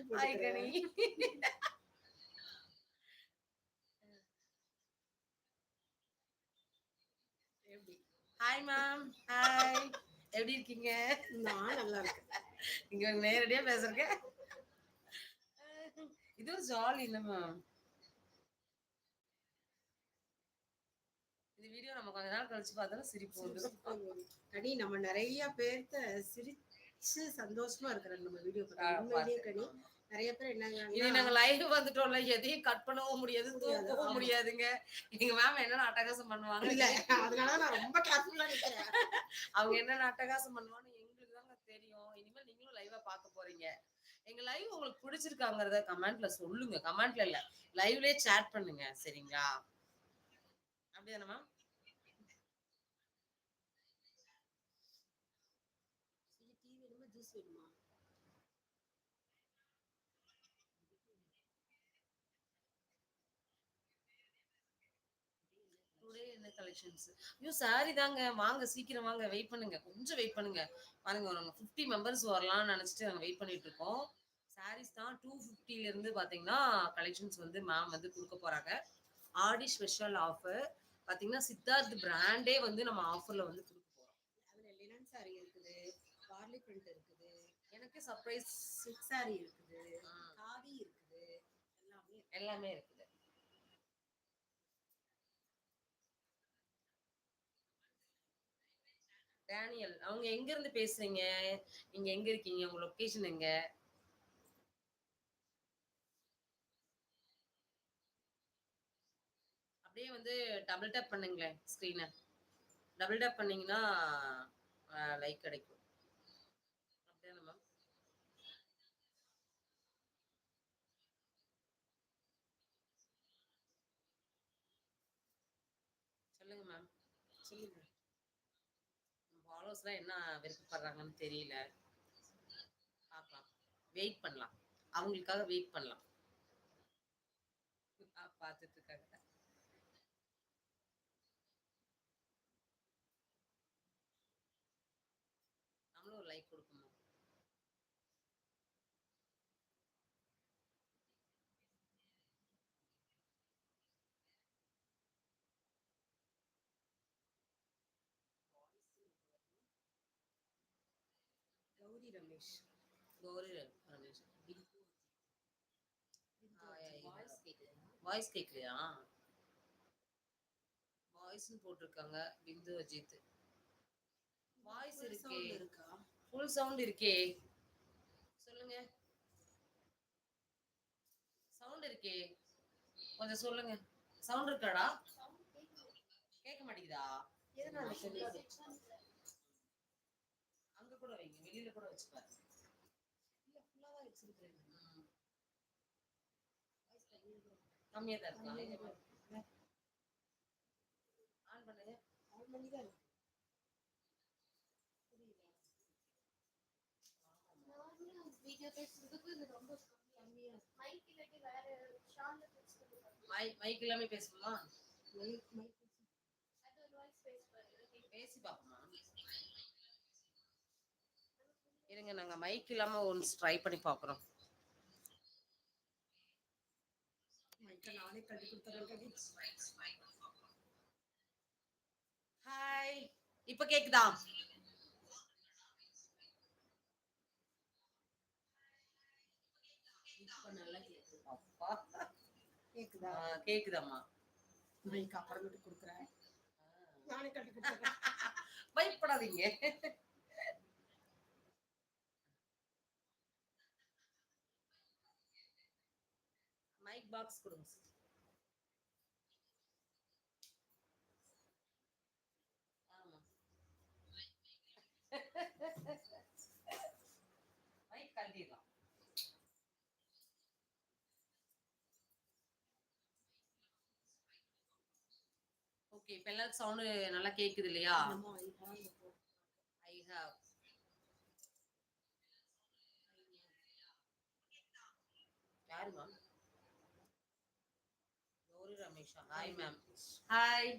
போட்டுக்கிறேன். Hi ma'am. Hi. எப்படி இருக்கீங்க? நான் நல்லா இருக்கேன். இங்க நேரடியா பேசுறேன். இது ஒரு ஜாலி இல்ல மேம். இந்த வீடியோ நம்ம கொஞ்ச நாள் கழிச்சு பார்த்தாலும் சிரிப்பு வந்துடும். கனி நம்ம நிறைய பேர்த்த சிரிச்சு சந்தோஷமா இருக்கிறாங்க நம்ம வீடியோ உண்மையிலேயே கனி. நிறைய பேர் என்ன நாங்க லைவ் வந்துட்டோம்ல, எதையும் கட் பண்ணவும் முடியாது, தூக்கவும் முடியாதுங்க. எங்க மேம் என்ன அட்டகாசம் பண்ணுவாங்க இல்ல, அதனால நான் ரொம்ப கேர்ஃபுல்லா நிக்கிறேன். அவங்க என்ன அட்டகாசம் பண்ணுவான்னு எங்களுக்கு தாங்க தெரியும். இனிமேல் நீங்களும் லைவா பார்க்க போறீங்க. எங்க லைவ் உங்களுக்கு பிடிச்சிருக்காங்கிறத கமெண்ட்ல சொல்லுங்க. கமெண்ட்ல இல்ல, லைவ்லயே சாட் பண்ணுங்க. சரிங்களா? அப்படிதானே மேம்? டீ வேணுமா ஜூஸ் வேணுமா? டுடே என்ன கலெக்ஷன்ஸ்? ஐயோ சாரி தாங்க. வாங்க சீக்கிரம் வாங்க. வெயிட் பண்ணுங்க. கொஞ்சம் வெயிட் பண்ணுங்க. பாருங்க ஒரு 50 மெம்பர்ஸ் வரலாம்னு நினைச்சிட்டு நாங்க வெயிட் பண்ணிட்டு இருக்கோம். சாரீஸ் தான் 250ல இருந்து பாத்தீங்கன்னா கலெக்ஷன்ஸ் வந்து மேம் வந்து கொடுக்க போறாங்க. ஆடி ஸ்பெஷல் ஆஃபர் பாத்தீங்கன்னா சித்தார்த் பிராண்டே வந்து நம்ம ஆஃபர்ல வந்து கொடுக்க போறோம். அதுல லினன் சாரி இருக்குது, பார்லி பிரிண்ட் இருக்குது, எனக்கு சர்ப்ரைஸ் சில்க் சாரி இருக்குது, காதி இருக்குது, எல்லாமே இருக்குது. டேனியல் அவங்க எங்க இருந்து பேசுறீங்க? நீங்க எங்க இருக்கீங்க? உங்க லொகேஷன் எங்க? அப்படியே வந்து டபுள் டேப் பண்ணுங்களேன் ஸ்க்ரீனை. டபுள் டேப் பண்ணீங்கன்னா லைக் கிடைக்கும். அப்படிதானே மேம்? சொல்லுங்க மேம். சொல்லுங்க. ஃபாலோவர்ஸ்லாம் என்ன விருப்பப்படுறாங்கன்னு தெரியல. பார்க்கலாம். வெயிட் பண்ணலாம். அவங்களுக்காக வெயிட் பண்ணலாம். பார்த்துட்டு இருக்காங்க. நம்மளும் ஒரு லைக் கொடுக்கணும். கௌரி ரமேஷ். கௌரி ரமேஷ். வாய்ஸ் கேட்கலையா? வாய்ஸ்னு போட்டிருக்காங்க. பிந்து அஜித். வாய்ஸ் இருக்கே. ஃபுல் சவுண்ட் இருக்கே. சொல்லுங்க. சவுண்ட் இருக்கே. கொஞ்சம் சொல்லுங்க. சவுண்ட் இருக்காடா? கேட்க மாட்டேங்குதா? எதனால சொல்லுங்க? அங்க கூட வைங்க. வெளியில கூட வச்சு பாருங்க. இல்ல ஃபுல்லா தான் வச்சிருக்கேன். கம்மியா தான் இருக்கா? ஆன் பண்ணுங்க. ஆன் பண்ணி தான் இருக்கு. வீடியோ பேசுறதுக்கு இது ரொம்ப கம்மியா இருக்கு. மைக் இல்லாட்டி வேற ஷார்ட்ல பேசுறது. மைக் எல்லாமே பேசணுமா? மைக் அது ஒரு வாய்ஸ் பேசி பார்ப்போமா? இருங்க நாங்க மைக் இல்லாம ஒன்ஸ் ட்ரை பண்ணி பார்க்குறோம். மைக்க நானே கட்டி கொடுத்துறேன். ஹாய். இப்ப கேக்குதா? இப்ப நல்லா கேக்குது. அப்பா கேக்குதா? கேக்குதம்மா. மைக் அப்புறமேட்டு கொடுக்குறேன். நானே கட்டி கொடுத்துறேன். பயப்படாதீங்க. மைக் பாக்ஸ் கொடுங்க. ஆமா. மைக் கழட்டிடலாம். ஓகே இப்ப எல்லாரும் சவுண்ட் நல்லா கேக்குது இல்லையா? I have. யாரு மேம்? கௌரி ரமேஷா. Hi ma'am. ஹாய்.